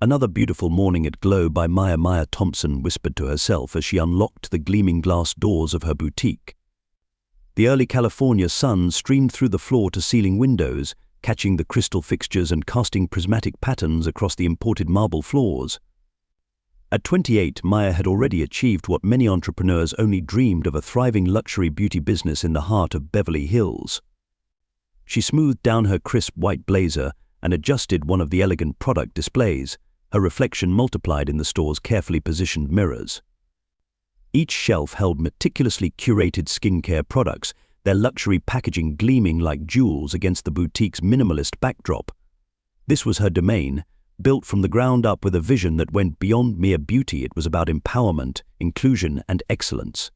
Another beautiful morning at Glow by Maya Thompson whispered to herself as she unlocked the gleaming glass doors of her boutique. The early California sun streamed through the floor-to-ceiling windows, catching the crystal fixtures and casting prismatic patterns across the imported marble floors. At 28, Maya had already achieved what many entrepreneurs only dreamed of: a thriving luxury beauty business in the heart of Beverly Hills. She smoothed down her crisp white blazer and adjusted one of the elegant product displays, her reflection multiplied in the store's carefully positioned mirrors. Each shelf held meticulously curated skincare products, their luxury packaging gleaming like jewels against the boutique's minimalist backdrop. This was her domain, built from the ground up with a vision that went beyond mere beauty. It was about empowerment, inclusion, and excellence.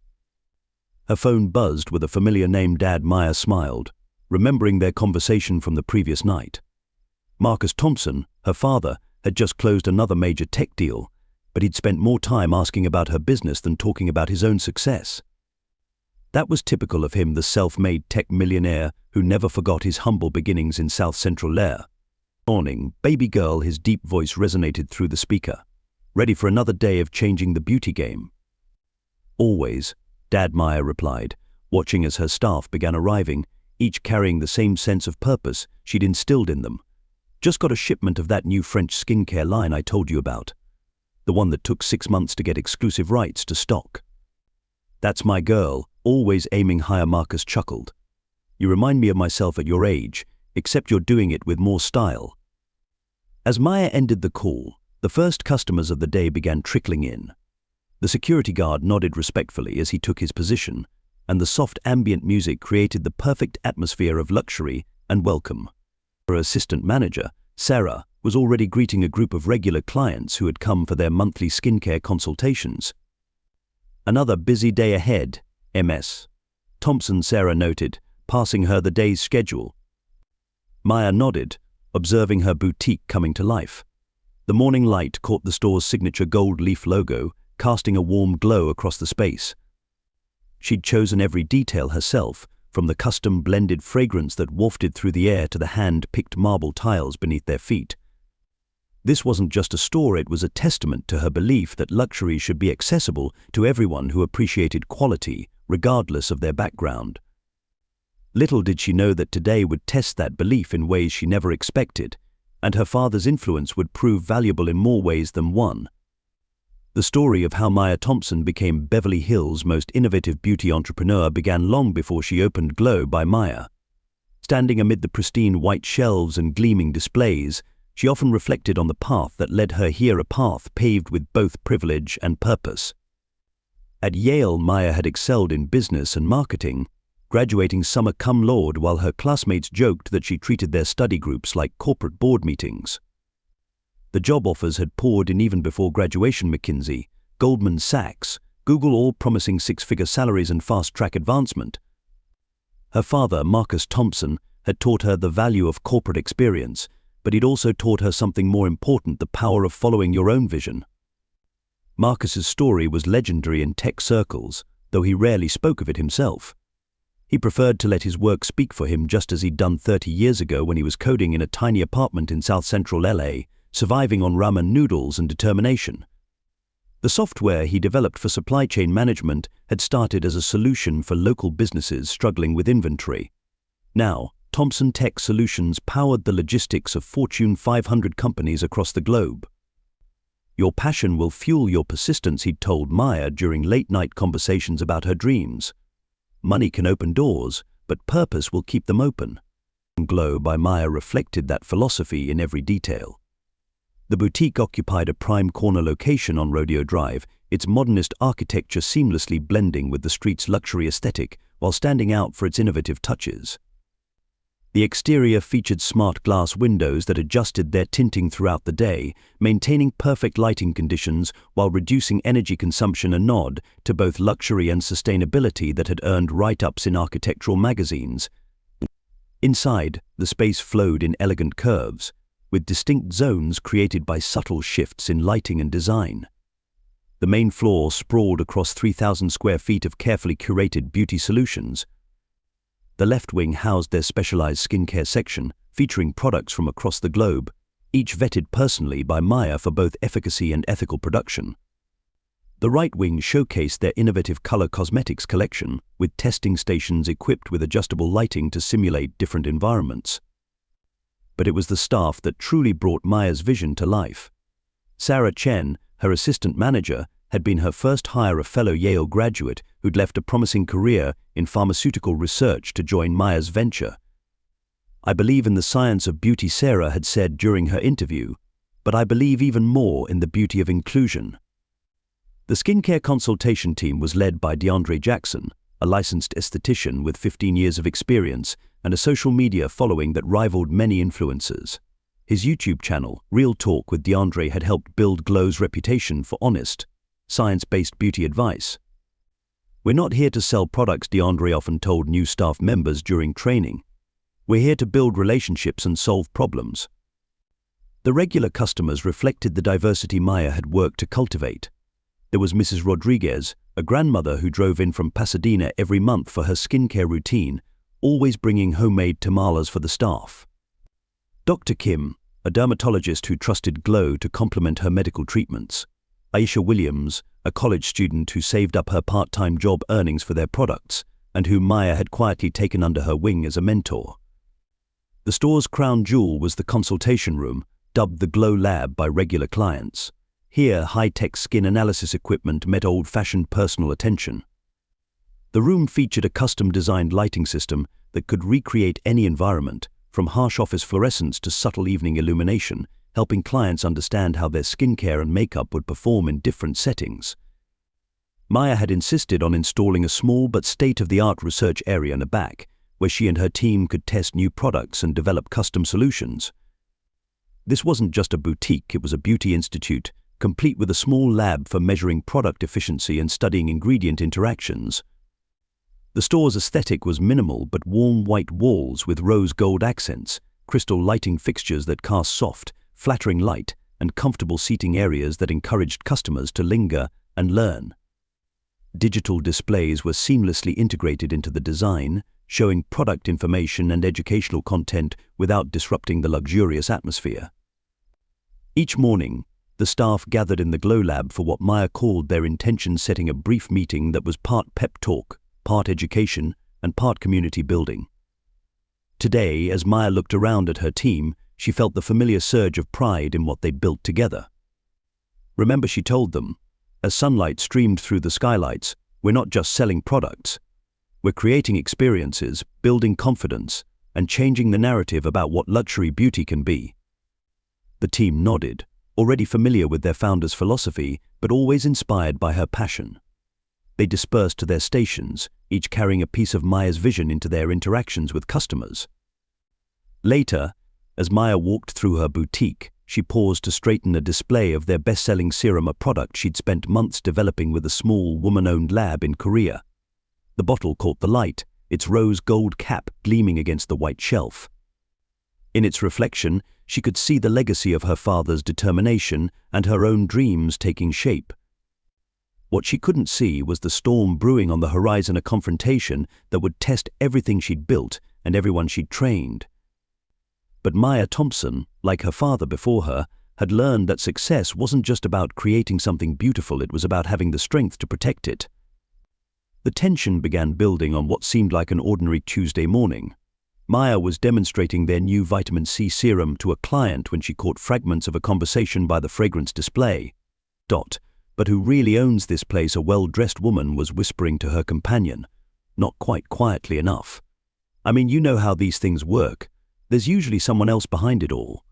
Her phone buzzed with a familiar name. Dad. Maya smiled, remembering their conversation from the previous night. Marcus Thompson, her father, had just closed another major tech deal, but he'd spent more time asking about her business than talking about his own success. That was typical of him, the self-made tech millionaire who never forgot his humble beginnings in South Central Yale. Morning, baby girl, his deep voice resonated through the speaker. Ready for another day of changing the beauty game? Always, Dad. Maya replied, watching as her staff began arriving, each carrying the same sense of purpose she'd instilled in them. Just got a shipment of that new French skincare line I told you about. The one that took 6 months to get exclusive rights to stock. That's my girl, always aiming higher. Marcus chuckled. You remind me of myself at your age, except you're doing it with more style. As Maya ended the call, the first customers of the day began trickling in. The security guard nodded respectfully as he took his position, and the soft ambient music created the perfect atmosphere of luxury and welcome. Her assistant manager, Sarah, was already greeting a group of regular clients who had come for their monthly skincare consultations. Another busy day ahead, Ms. Thompson, Sarah noted, passing her the day's schedule. Maya nodded, observing her boutique coming to life. The morning light caught the store's signature gold leaf logo, casting a warm glow across the space. She'd chosen every detail herself, from the custom blended fragrance that wafted through the air to the hand-picked marble tiles beneath their feet. This wasn't just a store, it was a testament to her belief that luxury should be accessible to everyone who appreciated quality, regardless of their background. Little did she know that today would test that belief in ways she never expected, and her father's influence would prove valuable in more ways than one. The story of how Maya Thompson became Beverly Hills' most innovative beauty entrepreneur began long before she opened Glow by Maya. Standing amid the pristine white shelves and gleaming displays, she often reflected on the path that led her here, a path paved with both privilege and purpose. At Yale, Maya had excelled in business and marketing, graduating summa cum laude while her classmates joked that she treated their study groups like corporate board meetings. The job offers had poured in even before graduation. McKinsey, Goldman Sachs, Google, all promising six-figure salaries and fast-track advancement. Her father, Marcus Thompson, had taught her the value of corporate experience, but he'd also taught her something more important: the power of following your own vision. Marcus's story was legendary in tech circles, though he rarely spoke of it himself. He preferred to let his work speak for him, just as he'd done 30 years ago when he was coding in a tiny apartment in South Central LA, surviving on ramen noodles and determination. The software he developed for supply chain management had started as a solution for local businesses struggling with inventory. Now, Thompson Tech Solutions powered the logistics of Fortune 500 companies across the globe. Your passion will fuel your persistence, he'd told Maya during late-night conversations about her dreams. Money can open doors, but purpose will keep them open. Glow by Maya reflected that philosophy in every detail. The boutique occupied a prime corner location on Rodeo Drive, its modernist architecture seamlessly blending with the street's luxury aesthetic while standing out for its innovative touches. The exterior featured smart glass windows that adjusted their tinting throughout the day, maintaining perfect lighting conditions while reducing energy consumption, a nod to both luxury and sustainability that had earned write-ups in architectural magazines. Inside, the space flowed in elegant curves, with distinct zones created by subtle shifts in lighting and design. The main floor sprawled across 3,000 square feet of carefully curated beauty solutions. The left wing housed their specialized skincare section, featuring products from across the globe, each vetted personally by Maya for both efficacy and ethical production. The right wing showcased their innovative color cosmetics collection, with testing stations equipped with adjustable lighting to simulate different environments. But it was the staff that truly brought Maya's vision to life. Sarah Chen, her assistant manager, had been her first hire, a fellow Yale graduate who'd left a promising career in pharmaceutical research to join Maya's venture. "I believe in the science of beauty," Sarah had said during her interview, "but I believe even more in the beauty of inclusion." The skincare consultation team was led by DeAndre Jackson, a licensed esthetician with 15 years of experience and a social media following that rivaled many influencers. His YouTube channel, Real Talk with DeAndre, had helped build Glow's reputation for honest, science-based beauty advice. "We're not here to sell products," DeAndre often told new staff members during training. "We're here to build relationships and solve problems." The regular customers reflected the diversity Maya had worked to cultivate. There was Mrs. Rodriguez, a grandmother who drove in from Pasadena every month for her skincare routine, always bringing homemade tamales for the staff. Dr. Kim, a dermatologist who trusted Glow to complement her medical treatments. Aisha Williams, a college student who saved up her part-time job earnings for their products, and whom Maya had quietly taken under her wing as a mentor. The store's crown jewel was the consultation room, dubbed the Glow Lab by regular clients. Here, high-tech skin analysis equipment met old-fashioned personal attention. The room featured a custom-designed lighting system that could recreate any environment, from harsh office fluorescence to subtle evening illumination, helping clients understand how their skincare and makeup would perform in different settings. Maya had insisted on installing a small but state-of-the-art research area in the back, where she and her team could test new products and develop custom solutions. This wasn't just a boutique, it was a beauty institute, complete with a small lab for measuring product efficiency and studying ingredient interactions. The store's aesthetic was minimal but warm white walls with rose gold accents, crystal lighting fixtures that cast soft, flattering light, and comfortable seating areas that encouraged customers to linger and learn. Digital displays were seamlessly integrated into the design, showing product information and educational content without disrupting the luxurious atmosphere. Each morning, the staff gathered in the Glow Lab for what Maya called their intention-setting, a brief meeting that was part pep talk, part education, and part community building. Today, as Maya looked around at her team, she felt the familiar surge of pride in what they'd built together. "Remember," she told them, as sunlight streamed through the skylights, "we're not just selling products. We're creating experiences, building confidence, and changing the narrative about what luxury beauty can be." The team nodded, already familiar with their founder's philosophy, but always inspired by her passion. They dispersed to their stations, each carrying a piece of Maya's vision into their interactions with customers. Later, as Maya walked through her boutique, she paused to straighten a display of their best-selling serum, a product she'd spent months developing with a small, woman-owned lab in Korea. The bottle caught the light, its rose gold cap gleaming against the white shelf. In its reflection, she could see the legacy of her father's determination and her own dreams taking shape. What she couldn't see was the storm brewing on the horizon, a confrontation that would test everything she'd built and everyone she'd trained. But Maya Thompson, like her father before her, had learned that success wasn't just about creating something beautiful, it was about having the strength to protect it. The tension began building on what seemed like an ordinary Tuesday morning. Maya was demonstrating their new vitamin C serum to a client when she caught fragments of a conversation by the fragrance display. "But who really owns this place?" a well-dressed woman was whispering to her companion, not quite quietly enough. "I mean, you know how these things work. There's usually someone else behind it all."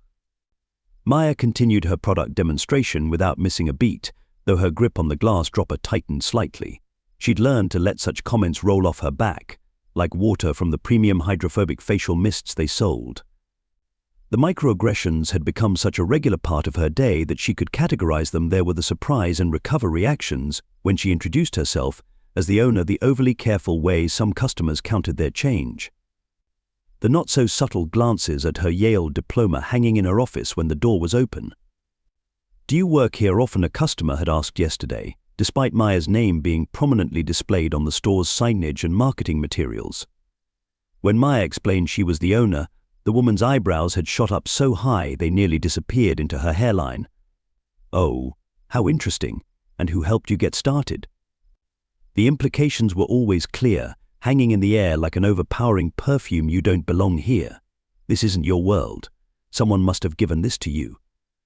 Maya continued her product demonstration without missing a beat, though her grip on the glass dropper tightened slightly. She'd learned to let such comments roll off her back, like water from the premium hydrophobic facial mists they sold. The microaggressions had become such a regular part of her day that she could categorize them. There were the surprise and recover reactions when she introduced herself as the owner, the overly careful way some customers counted their change. The not-so-subtle glances at her Yale diploma hanging in her office when the door was open. "Do you work here often?" a customer had asked yesterday, despite Maya's name being prominently displayed on the store's signage and marketing materials. When Maya explained she was the owner, The woman's eyebrows had shot up so high they nearly disappeared into her hairline. "Oh, how interesting. And who helped you get started?" The implications were always clear, hanging in the air like an overpowering perfume. "You don't belong here. This isn't your world. Someone must have given this to you."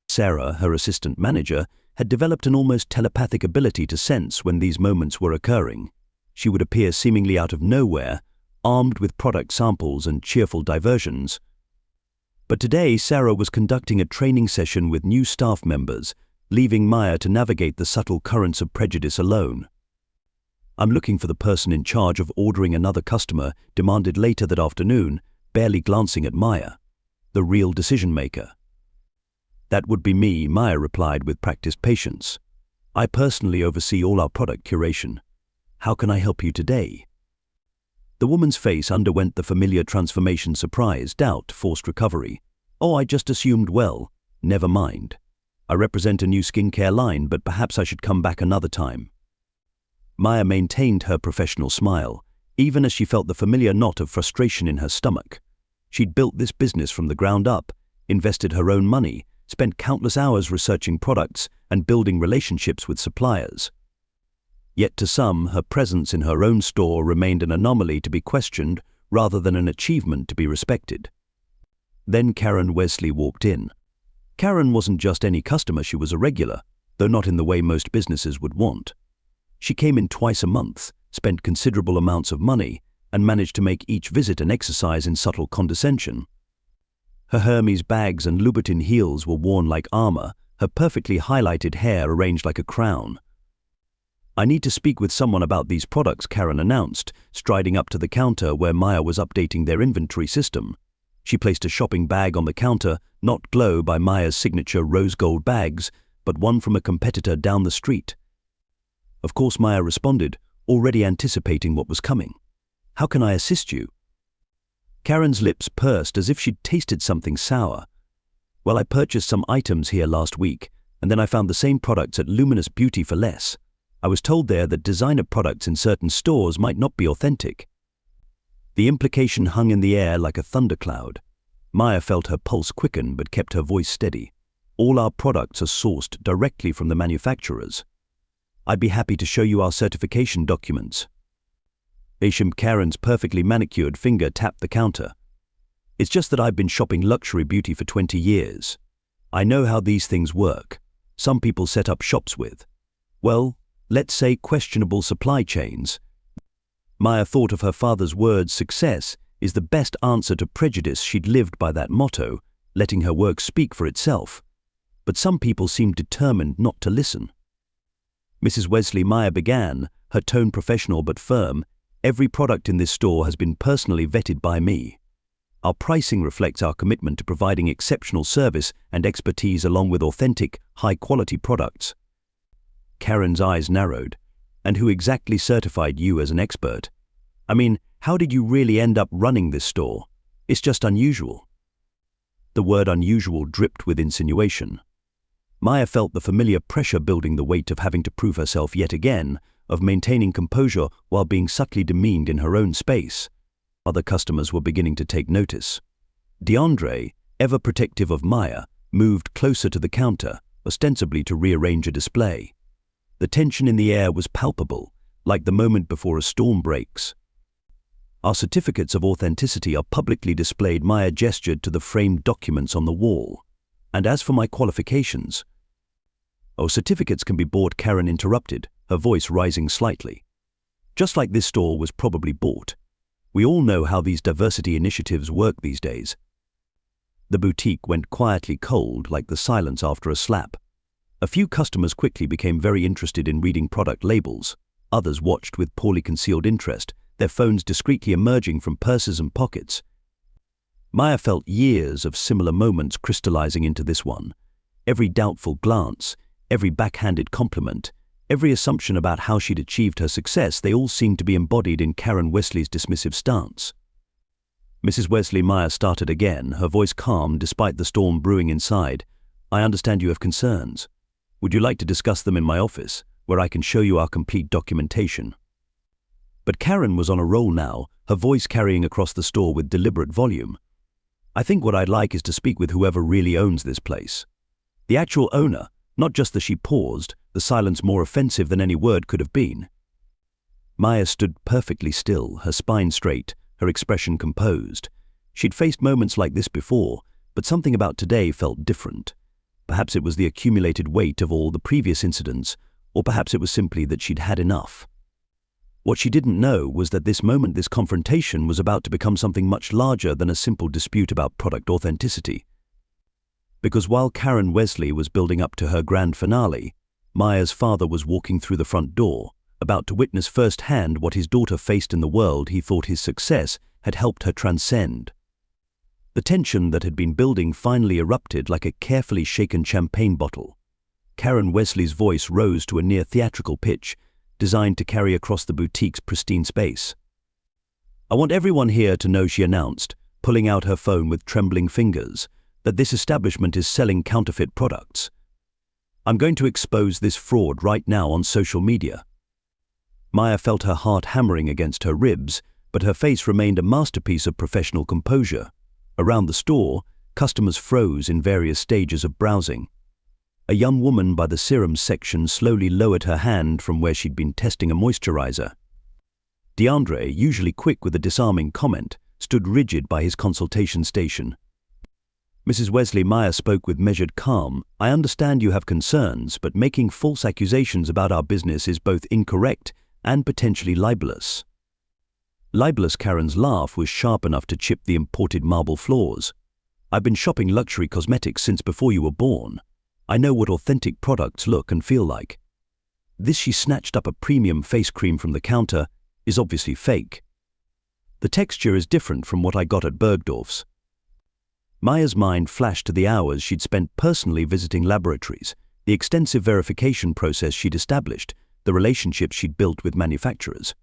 Sarah, her assistant manager, had developed an almost telepathic ability to sense when these moments were occurring. She would appear seemingly out of nowhere, armed with product samples and cheerful diversions. But today, Sarah was conducting a training session with new staff members, leaving Maya to navigate the subtle currents of prejudice alone. "I'm looking for the person in charge of ordering another customer," demanded later that afternoon, barely glancing at Maya. "The real decision-maker." "That would be me," Maya replied with practiced patience. "I personally oversee all our product curation. How can I help you today?" The woman's face underwent the familiar transformation: surprise, doubt, forced recovery. "Oh, I just assumed, well, never mind. I represent a new skincare line, but perhaps I should come back another time." Maya maintained her professional smile, even as she felt the familiar knot of frustration in her stomach. She'd built this business from the ground up, invested her own money, spent countless hours researching products and building relationships with suppliers. Yet to some, her presence in her own store remained an anomaly to be questioned rather than an achievement to be respected. Then Karen Wesley walked in. Karen wasn't just any customer, she was a regular, though not in the way most businesses would want. She came in twice a month, spent considerable amounts of money, and managed to make each visit an exercise in subtle condescension. Her Hermes bags and Louboutin heels were worn like armor, her perfectly highlighted hair arranged like a crown. "I need to speak with someone about these products," Karen announced, striding up to the counter where Maya was updating their inventory system. She placed a shopping bag on the counter, not Glow by Maya's signature rose gold bags, but one from a competitor down the street. Of course, Maya responded, already anticipating what was coming. "How can I assist you?" Karen's lips pursed as if she'd tasted something sour. "Well, I purchased some items here last week, and then I found the same products at Luminous Beauty for less. I was told there that designer products in certain stores might not be authentic." The implication hung in the air like a thundercloud. Maya felt her pulse quicken but kept her voice steady. "All our products are sourced directly from the manufacturers. I'd be happy to show you our certification documents." Karen's perfectly manicured finger tapped the counter. "It's just that I've been shopping luxury beauty for 20 years. I know how these things work. Some people set up shops with, well, let's say questionable supply chains." Maya thought of her father's words, "Success is the best answer to prejudice." She'd lived by that motto, letting her work speak for itself. But some people seemed determined not to listen. "Mrs. Wesley," Maya began, her tone professional but firm, "every product in this store has been personally vetted by me. Our pricing reflects our commitment to providing exceptional service and expertise along with authentic, high-quality products." Karen's eyes narrowed. "And who exactly certified you as an expert? I mean, how did you really end up running this store? It's just unusual." The word unusual dripped with insinuation. Maya felt the familiar pressure building, the weight of having to prove herself yet again, of maintaining composure while being subtly demeaned in her own space. Other customers were beginning to take notice. DeAndre, ever protective of Maya, moved closer to the counter, ostensibly to rearrange a display. The tension in the air was palpable, like the moment before a storm breaks. "Our certificates of authenticity are publicly displayed," Maya gestured to the framed documents on the wall. "And as for my qualifications—" "Oh, certificates can be bought," Karen interrupted, her voice rising slightly. "Just like this store was probably bought. We all know how these diversity initiatives work these days." The boutique went quietly cold, like the silence after a slap. A few customers quickly became very interested in reading product labels. Others watched with poorly concealed interest, their phones discreetly emerging from purses and pockets. Maya felt years of similar moments crystallizing into this one. Every doubtful glance, every backhanded compliment, every assumption about how she'd achieved her success, they all seemed to be embodied in Karen Wesley's dismissive stance. "Mrs. Wesley," Maya started again, her voice calm despite the storm brewing inside, "I understand you have concerns. Would you like to discuss them in my office, where I can show you our complete documentation?" But Karen was on a roll now, her voice carrying across the store with deliberate volume. I think what I'd like is to speak with whoever really owns this place. The actual owner, not just as she paused, the silence more offensive than any word could have been. Maya stood perfectly still, her spine straight, her expression composed. She'd faced moments like this before, but something about today felt different. Perhaps it was the accumulated weight of all the previous incidents, or perhaps it was simply that she'd had enough. What she didn't know was that this moment, this confrontation, was about to become something much larger than a simple dispute about product authenticity. Because while Karen Wesley was building up to her grand finale, Maya's father was walking through the front door, about to witness firsthand what his daughter faced in the world he thought his success had helped her transcend. The tension that had been building finally erupted like a carefully shaken champagne bottle. Karen Wesley's voice rose to a near theatrical pitch, designed to carry across the boutique's pristine space. "I want everyone here to know," she announced, pulling out her phone with trembling fingers, "that this establishment is selling counterfeit products. I'm going to expose this fraud right now on social media." Maya felt her heart hammering against her ribs, but her face remained a masterpiece of professional composure. Around the store, customers froze in various stages of browsing. A young woman by the serums section slowly lowered her hand from where she'd been testing a moisturizer. DeAndre, usually quick with a disarming comment, stood rigid by his consultation station. "Mrs. Wesley," Maya spoke with measured calm, "I understand you have concerns, but making false accusations about our business is both incorrect and potentially libelous." Libelous. Karen's laugh was sharp enough to chip the imported marble floors. "I've been shopping luxury cosmetics since before you were born. I know what authentic products look and feel like. This," she snatched up a premium face cream from the counter, "is obviously fake. The texture is different from what I got at Bergdorf's." Maya's mind flashed to the hours she'd spent personally visiting laboratories, the extensive verification process she'd established, the relationships she'd built with manufacturers.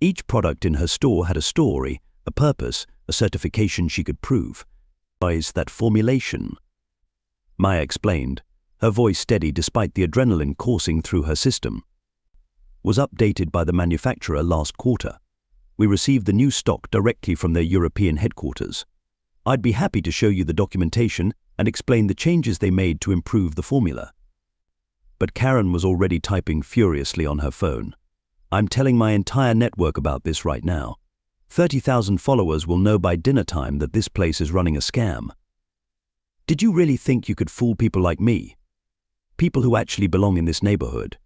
Each product in her store had a story, a purpose, a certification she could prove. "That formulation," Maya explained, her voice steady despite the adrenaline coursing through her system, "was updated by the manufacturer last quarter. We received the new stock directly from their European headquarters. I'd be happy to show you the documentation and explain the changes they made to improve the formula." But Karen was already typing furiously on her phone. "I'm telling my entire network about this right now. 30,000 followers will know by dinner time that this place is running a scam. Did you really think you could fool people like me? People who actually belong in this neighborhood?"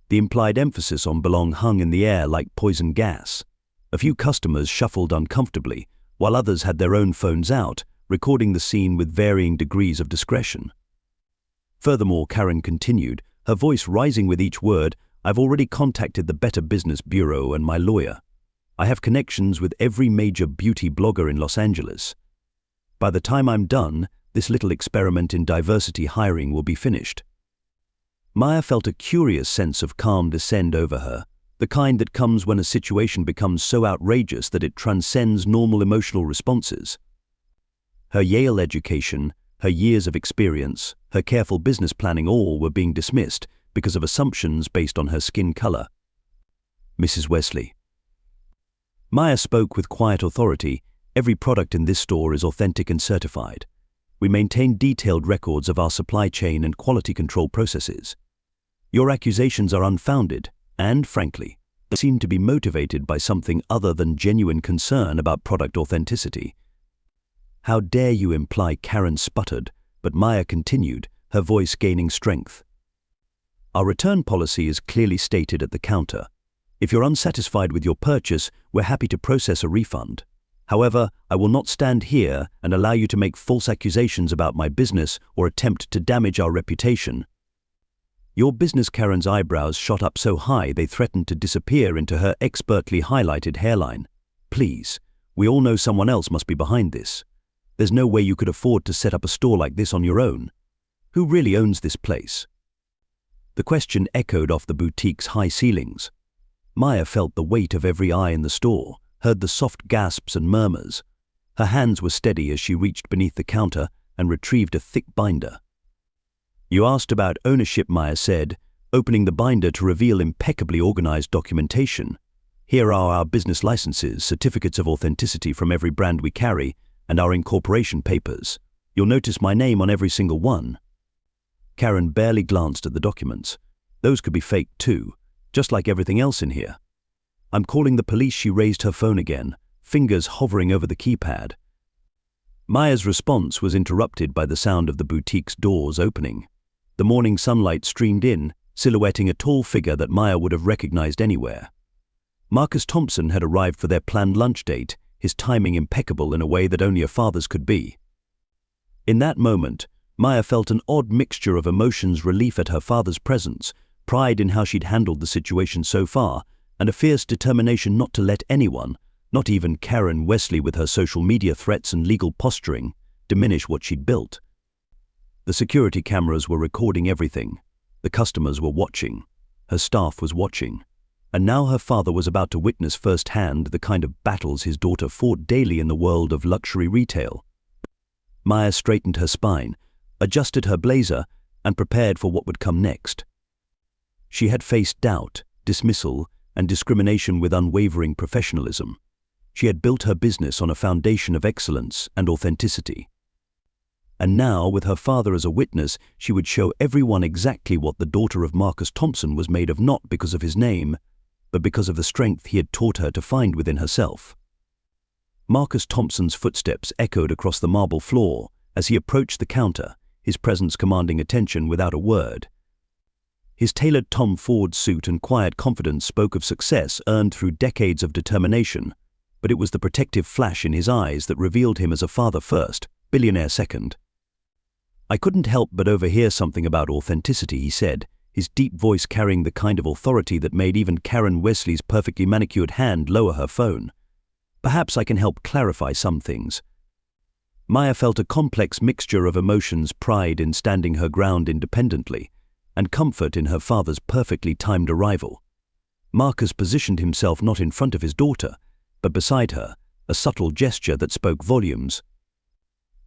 The implied emphasis on belong hung in the air like poison gas. A few customers shuffled uncomfortably, while others had their own phones out, recording the scene with varying degrees of discretion. Furthermore, Karen continued, her voice rising with each word, "I've already contacted the Better Business Bureau and my lawyer. I have connections with every major beauty blogger in Los Angeles. By the time I'm done, this little experiment in diversity hiring will be finished." Maya felt a curious sense of calm descend over her, the kind that comes when a situation becomes so outrageous that it transcends normal emotional responses. Her Yale education, her years of experience, her careful business planning, all were being dismissed because of assumptions based on her skin color. "Mrs. Wesley." Maya spoke with quiet authority, "Every product in this store is authentic and certified. We maintain detailed records of our supply chain and quality control processes. Your accusations are unfounded and, frankly, they seem to be motivated by something other than genuine concern about product authenticity." "How dare you imply," Karen sputtered, but Maya continued, her voice gaining strength. "Our return policy is clearly stated at the counter. If you're unsatisfied with your purchase, we're happy to process a refund. However, I will not stand here and allow you to make false accusations about my business or attempt to damage our reputation." Your business. Karen's eyebrows shot up so high they threatened to disappear into her expertly highlighted hairline. "Please, we all know someone else must be behind this. There's no way you could afford to set up a store like this on your own. Who really owns this place?" The question echoed off the boutique's high ceilings. Maya felt the weight of every eye in the store, heard the soft gasps and murmurs. Her hands were steady as she reached beneath the counter and retrieved a thick binder. "You asked about ownership," Maya said, opening the binder to reveal impeccably organized documentation. "Here are our business licenses, certificates of authenticity from every brand we carry, and our incorporation papers. You'll notice my name on every single one." Karen barely glanced at the documents. Those could be faked too, just like everything else in here. "I'm calling the police." She raised her phone again, fingers hovering over the keypad. Maya's response was interrupted by the sound of the boutique's doors opening. The morning sunlight streamed in, silhouetting a tall figure that Maya would have recognized anywhere. Marcus Thompson had arrived for their planned lunch date, his timing impeccable in a way that only a father's could be. In that moment, Maya felt an odd mixture of emotions: relief at her father's presence, pride in how she'd handled the situation so far, and a fierce determination not to let anyone, not even Karen Wesley with her social media threats and legal posturing, diminish what she'd built. The security cameras were recording everything. The customers were watching. Her staff was watching. And now her father was about to witness firsthand the kind of battles his daughter fought daily in the world of luxury retail. Maya straightened her spine, adjusted her blazer, and prepared for what would come next. She had faced doubt, dismissal, and discrimination with unwavering professionalism. She had built her business on a foundation of excellence and authenticity. And now, with her father as a witness, she would show everyone exactly what the daughter of Marcus Thompson was made of, not because of his name, but because of the strength he had taught her to find within herself. Marcus Thompson's footsteps echoed across the marble floor as he approached the counter, his presence commanding attention without a word. His tailored Tom Ford suit and quiet confidence spoke of success earned through decades of determination, but it was the protective flash in his eyes that revealed him as a father first, billionaire second. "I couldn't help but overhear something about authenticity," he said, his deep voice carrying the kind of authority that made even Karen Wesley's perfectly manicured hand lower her phone. "Perhaps I can help clarify some things." Maya felt a complex mixture of emotions: pride in standing her ground independently, and comfort in her father's perfectly timed arrival. Marcus positioned himself not in front of his daughter, but beside her, a subtle gesture that spoke volumes.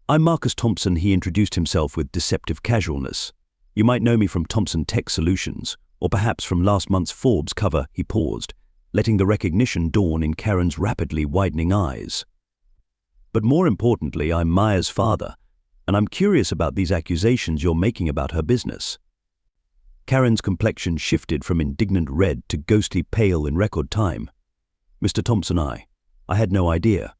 "I'm Marcus Thompson," he introduced himself with deceptive casualness. "You might know me from Thompson Tech Solutions, or perhaps from last month's Forbes cover." He paused, letting the recognition dawn in Karen's rapidly widening eyes. "But more importantly, I'm Maya's father, and I'm curious about these accusations you're making about her business." Karen's complexion shifted from indignant red to ghostly pale in record time. "Mr. Thompson, I had no idea."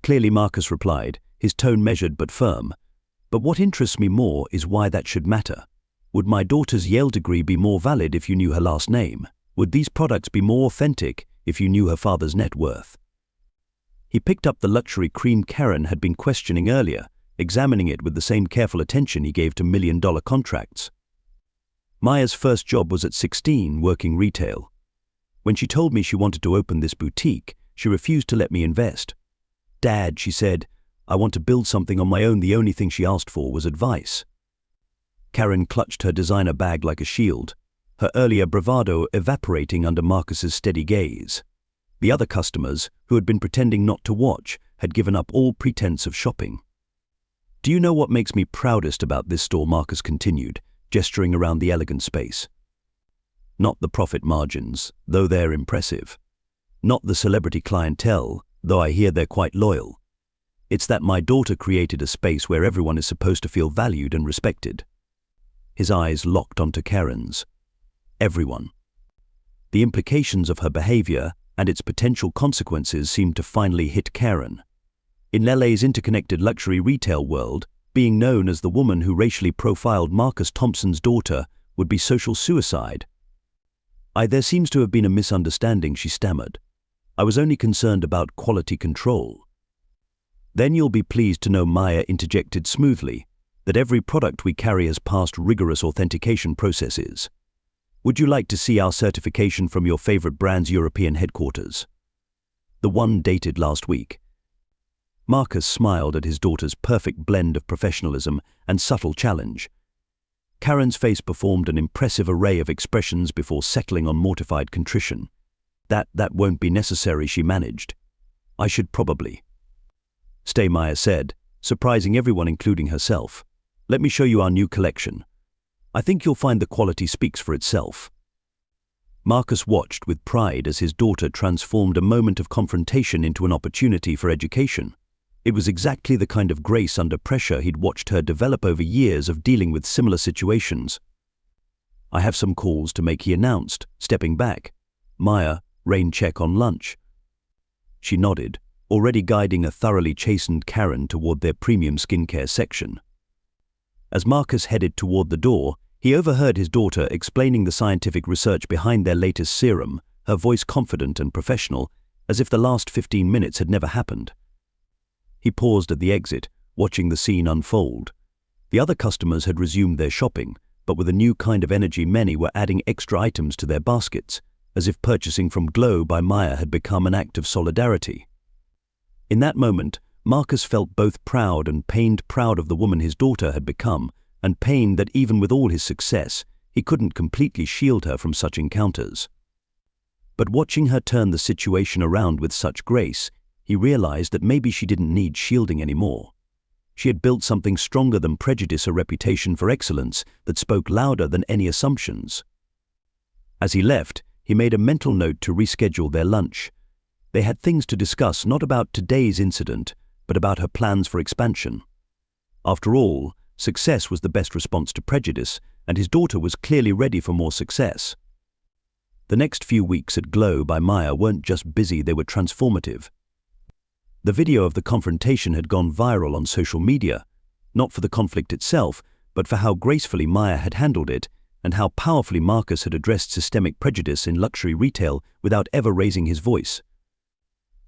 Clearly, Marcus replied, his tone measured but firm. "But what interests me more is why that should matter. Would my daughter's Yale degree be more valid if you knew her last name? Would these products be more authentic if you knew her father's net worth?" He picked up the luxury cream Karen had been questioning earlier, examining it with the same careful attention he gave to million-dollar contracts. Maya's first job was at 16, working retail. When she told me she wanted to open this boutique, she refused to let me invest. "Dad," she said, "I want to build something on my own." The only thing she asked for was advice. Karen clutched her designer bag like a shield, her earlier bravado evaporating under Marcus's steady gaze. The other customers, who had been pretending not to watch, had given up all pretense of shopping. "Do you know what makes me proudest about this store?" Marcus continued, gesturing around the elegant space. "Not the profit margins, though they're impressive. Not the celebrity clientele, though I hear they're quite loyal. It's that my daughter created a space where everyone is supposed to feel valued and respected." His eyes locked onto Karen's. Everyone. The implications of her behavior and its potential consequences seemed to finally hit Karen. In LA's interconnected luxury retail world, being known as the woman who racially profiled Marcus Thompson's daughter would be social suicide. There seems to have been a misunderstanding," she stammered. "I was only concerned about quality control." "Then you'll be pleased to know," Maya interjected smoothly, "that every product we carry has passed rigorous authentication processes. Would you like to see our certification from your favorite brand's European headquarters? The one dated last week." Marcus smiled at his daughter's perfect blend of professionalism and subtle challenge. Karen's face performed an impressive array of expressions before settling on mortified contrition. That won't be necessary," she managed. "I should probably stay," Maya said, surprising everyone including herself. "Let me show you our new collection. I think you'll find the quality speaks for itself." Marcus watched with pride as his daughter transformed a moment of confrontation into an opportunity for education. It was exactly the kind of grace under pressure he'd watched her develop over years of dealing with similar situations. "I have some calls to make," he announced, stepping back. "Maya, rain check on lunch." She nodded, already guiding a thoroughly chastened Karen toward their premium skincare section. As Marcus headed toward the door, he overheard his daughter explaining the scientific research behind their latest serum, her voice confident and professional, as if the last 15 minutes had never happened. He paused at the exit, watching the scene unfold. The other customers had resumed their shopping, but with a new kind of energy many were adding extra items to their baskets, as if purchasing from Glow by Maya had become an act of solidarity. In that moment, Marcus felt both proud and pained, proud of the woman his daughter had become, and pained that even with all his success, he couldn't completely shield her from such encounters. But watching her turn the situation around with such grace, he realized that maybe she didn't need shielding anymore. She had built something stronger than prejudice, a reputation for excellence that spoke louder than any assumptions. As he left, he made a mental note to reschedule their lunch. They had things to discuss, not about today's incident, but about her plans for expansion. After all, success was the best response to prejudice, and his daughter was clearly ready for more success. The next few weeks at Glow by Maya weren't just busy, they were transformative. The video of the confrontation had gone viral on social media, not for the conflict itself, but for how gracefully Maya had handled it, and how powerfully Marcus had addressed systemic prejudice in luxury retail without ever raising his voice.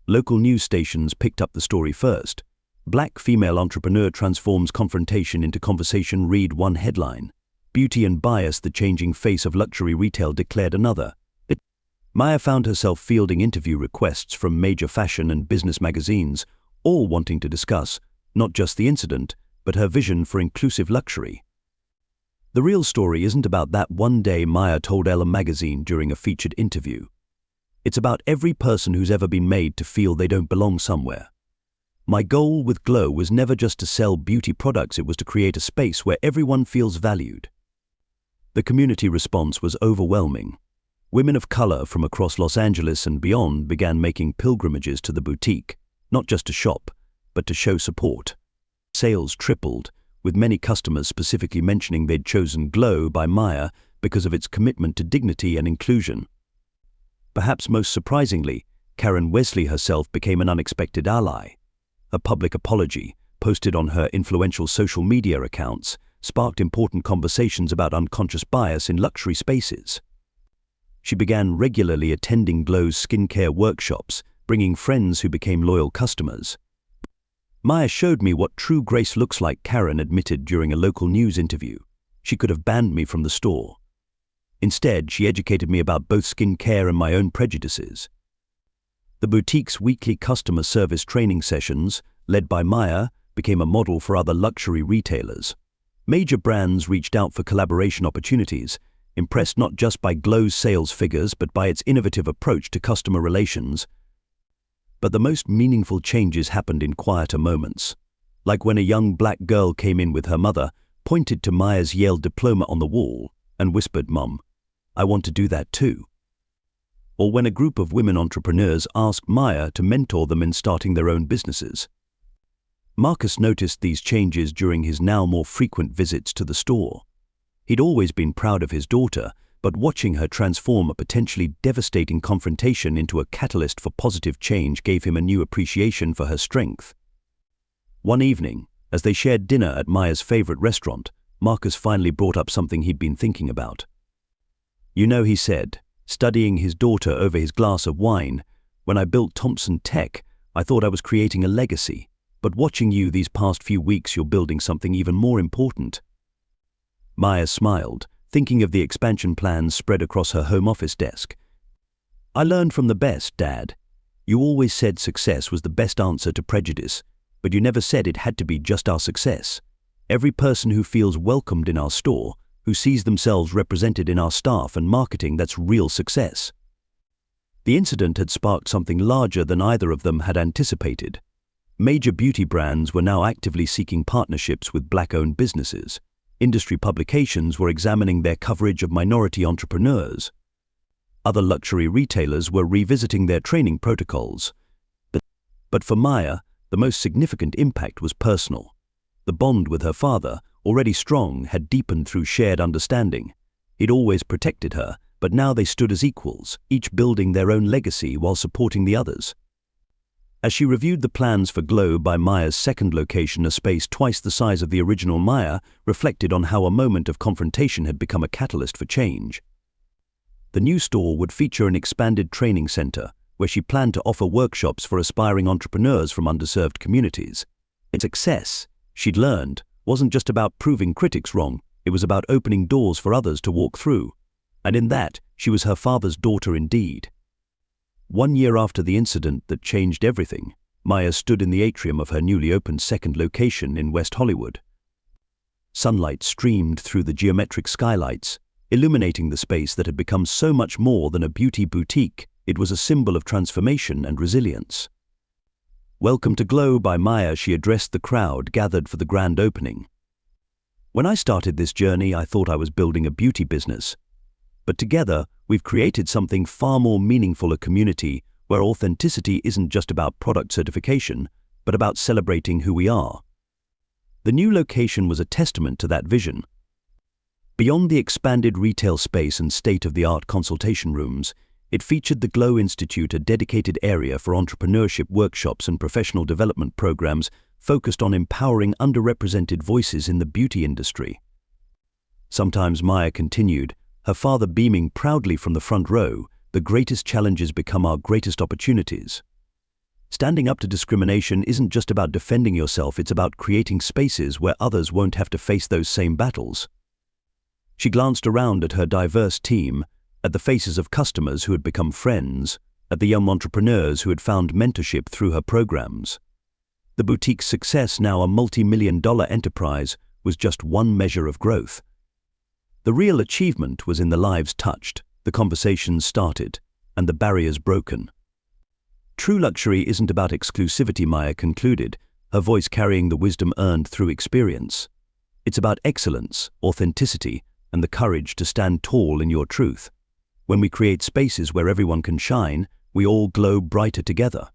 Local news stations picked up the story first. "Black female entrepreneur transforms confrontation into conversation," read one headline. "Beauty and bias, the changing face of luxury retail," declared another. Maya found herself fielding interview requests from major fashion and business magazines, all wanting to discuss not just the incident, but her vision for inclusive luxury. "The real story isn't about that one day," Maya told Elle magazine during a featured interview. "It's about every person who's ever been made to feel they don't belong somewhere. My goal with Glow was never just to sell beauty products, it was to create a space where everyone feels valued." The community response was overwhelming. Women of color from across Los Angeles and beyond began making pilgrimages to the boutique, not just to shop, but to show support. Sales tripled, with many customers specifically mentioning they'd chosen Glow by Maya because of its commitment to dignity and inclusion. Perhaps most surprisingly, Karen Wesley herself became an unexpected ally. A public apology, posted on her influential social media accounts, sparked important conversations about unconscious bias in luxury spaces. She began regularly attending Glow's skincare workshops, bringing friends who became loyal customers. "Maya showed me what true grace looks like," Karen admitted during a local news interview. "She could have banned me from the store. Instead, she educated me about both skincare and my own prejudices." The boutique's weekly customer service training sessions, led by Maya, became a model for other luxury retailers. Major brands reached out for collaboration opportunities, impressed not just by Glow's sales figures but by its innovative approach to customer relations. But the most meaningful changes happened in quieter moments, like when a young black girl came in with her mother, pointed to Maya's Yale diploma on the wall, and whispered, "Mom, I want to do that too." Or when a group of women entrepreneurs asked Maya to mentor them in starting their own businesses. Marcus noticed these changes during his now more frequent visits to the store. He'd always been proud of his daughter, but watching her transform a potentially devastating confrontation into a catalyst for positive change gave him a new appreciation for her strength. One evening, as they shared dinner at Maya's favorite restaurant, Marcus finally brought up something he'd been thinking about. "You know," he said, studying his daughter over his glass of wine, "when I built Thompson Tech, I thought I was creating a legacy. But watching you these past few weeks, you're building something even more important." Maya smiled, thinking of the expansion plans spread across her home office desk. "I learned from the best, Dad. You always said success was the best answer to prejudice, but you never said it had to be just our success. Every person who feels welcomed in our store, who sees themselves represented in our staff and marketing, that's real success." The incident had sparked something larger than either of them had anticipated. Major beauty brands were now actively seeking partnerships with Black-owned businesses. Industry publications were examining their coverage of minority entrepreneurs. Other luxury retailers were revisiting their training protocols. But for Maya, the most significant impact was personal. The bond with her father, already strong, had deepened through shared understanding. He'd always protected her, but now they stood as equals, each building their own legacy while supporting the others. As she reviewed the plans for Glow by Maya's second location, a space twice the size of the original, Maya reflected on how a moment of confrontation had become a catalyst for change. The new store would feature an expanded training center, where she planned to offer workshops for aspiring entrepreneurs from underserved communities. Its success, she'd learned, wasn't just about proving critics wrong, it was about opening doors for others to walk through. And in that, she was her father's daughter indeed. 1 year after the incident that changed everything, Maya stood in the atrium of her newly opened second location in West Hollywood. Sunlight streamed through the geometric skylights, illuminating the space that had become so much more than a beauty boutique. It was a symbol of transformation and resilience. "Welcome to Glow by Maya," she addressed the crowd gathered for the grand opening. "When I started this journey, I thought I was building a beauty business. But together, we've created something far more meaningful, a community where authenticity isn't just about product certification, but about celebrating who we are." The new location was a testament to that vision. Beyond the expanded retail space and state-of-the-art consultation rooms, it featured the Glow Institute, a dedicated area for entrepreneurship workshops and professional development programs focused on empowering underrepresented voices in the beauty industry. Sometimes, Maya continued, her father beaming proudly from the front row, "The greatest challenges become our greatest opportunities." Standing up to discrimination isn't just about defending yourself, it's about creating spaces where others won't have to face those same battles. She glanced around at her diverse team, at the faces of customers who had become friends, at the young entrepreneurs who had found mentorship through her programs. The boutique's success, now a multi-million-dollar enterprise, was just one measure of growth. The real achievement was in the lives touched, the conversations started, and the barriers broken. True luxury isn't about exclusivity, Maya concluded, her voice carrying the wisdom earned through experience. It's about excellence, authenticity, and the courage to stand tall in your truth. When we create spaces where everyone can shine, we all glow brighter together.